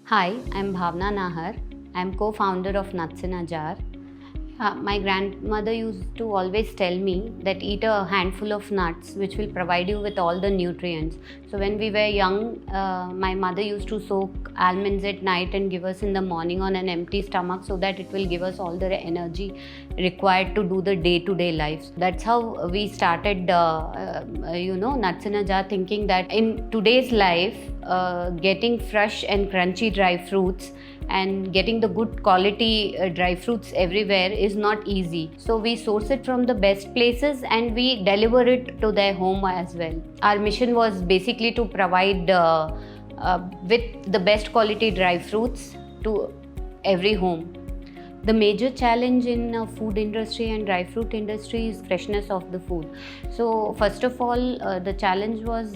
Hi, I'm Bhavna Nahar. I'm co-founder of Nuts in a Jar. My grandmother used to always tell me that eat a handful of nuts, which will provide you with all the nutrients. So when we were young, my mother used to soak almonds at night and give us in the morning on an empty stomach, so that it will give us all the energy required to do the day-to-day life. That's how we started, Nuts in a Jar, thinking that in today's life, getting fresh and crunchy dry fruits and getting the good quality dry fruits everywhere is not easy. So we source it from the best places and we deliver it to their home as well. Our mission was basically to provide with the best quality dry fruits to every home. The major challenge in food industry and dry fruit industry is freshness of the food. So first of all, the challenge was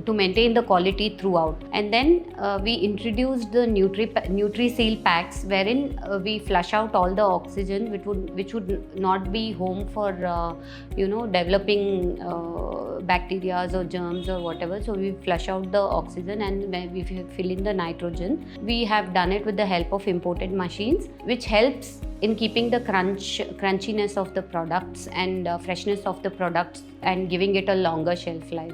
to maintain the quality throughout. And then we introduced the Nutri-Seal packs, wherein we flush out all the oxygen which would not be home for developing bacteria or germs or whatever. So we flush out the oxygen and we fill in the nitrogen. We have done it with the help of imported machines, which helps in keeping the crunchiness of the products and freshness of the products and giving it a longer shelf life.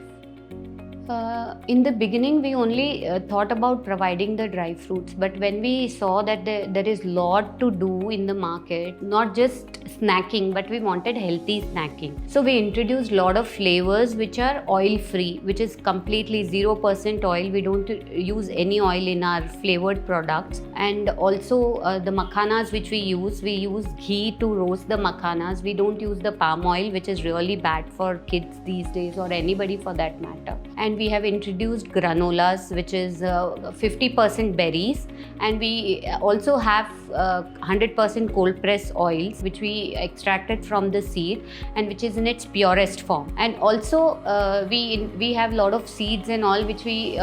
In the beginning, we only thought about providing the dry fruits, but when we saw that there is a lot to do in the market, not just snacking, but we wanted healthy snacking. So we introduced a lot of flavors which are oil-free, which is completely 0% oil. We don't use any oil in our flavored products. And also the makhanas which we use ghee to roast the makhanas. We don't use the palm oil, which is really bad for kids these days or anybody for that matter. And we have introduced granolas, which is 50% berries, and we also have 100% cold press oils, which we extracted from the seed and which is in its purest form. And also we have a lot of seeds and all, which we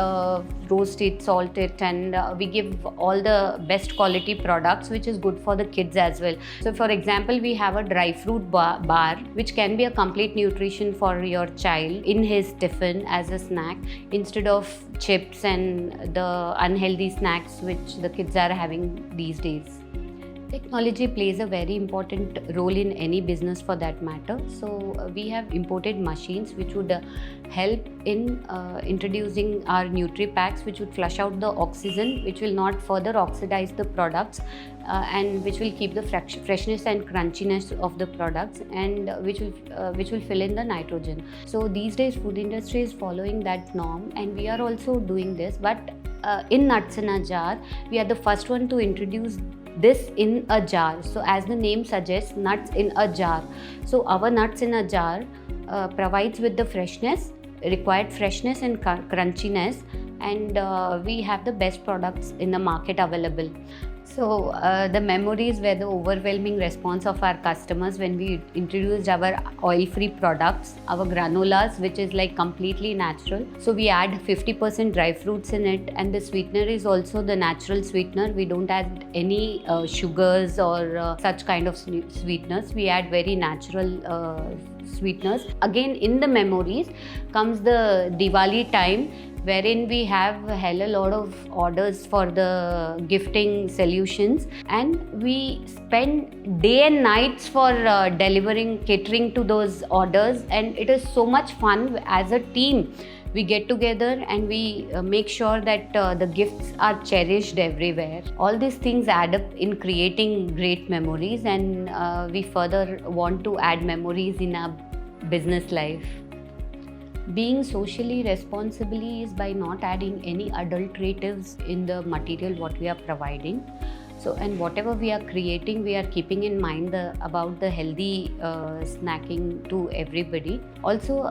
roast it, salt it, and we give all the best quality products, which is good for the kids as well. So for example, we have a dry fruit bar, which can be a complete nutrition for your child in his tiffin as a snack, instead of chips and the unhealthy snacks which the kids are having these days. Technology plays a very important role in any business for that matter. So we have imported machines which would help in introducing our Nutri-Packs, which would flush out the oxygen, which will not further oxidize the products and which will keep the freshness and crunchiness of the products, and which will fill in the nitrogen. So these days food industry is following that norm, and we are also doing this. But in Nuts in a Jar, we are the first one to introduce this in a jar. So as the name suggests, nuts in a jar. So our nuts in a jar provides with the required freshness and crunchiness, and we have the best products in the market available. So the memories were the overwhelming response of our customers when we introduced our oil-free products, our granolas, which is like completely natural. So we add 50% dry fruits in it, and the sweetener is also the natural sweetener. We don't add any sugars or such kind of sweeteners. We add very natural sweeteners. Again, in the memories comes the Diwali time, wherein we have a hell a lot of orders for the gifting solutions, and we spend day and nights for catering to those orders, and it is so much fun. As a team, we get together and we make sure that the gifts are cherished everywhere. All these things add up in creating great memories, and we further want to add memories in our business life. Being socially responsible is by not adding any adulteratives in the material what we are providing. So, and whatever we are creating, we are keeping in mind about the healthy snacking to everybody. Also,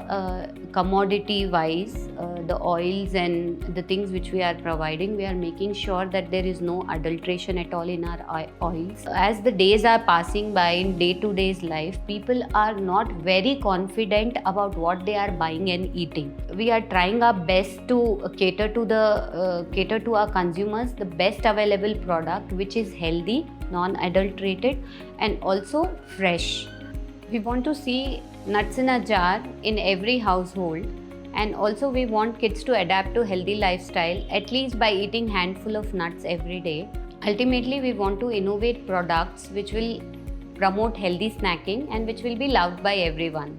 commodity wise, the oils and the things which we are providing, we are making sure that there is no adulteration at all in our oils. As the days are passing by in day-to-day life, people are not very confident about what they are buying and eating. We are trying our best to cater to our consumers the best available product, which is healthy, non-adulterated, and also fresh. We want to see Nuts in a Jar in every household, And also we want kids to adapt to healthy lifestyle, at least by eating handful of nuts every day. Ultimately, we want to innovate products which will promote healthy snacking and which will be loved by everyone.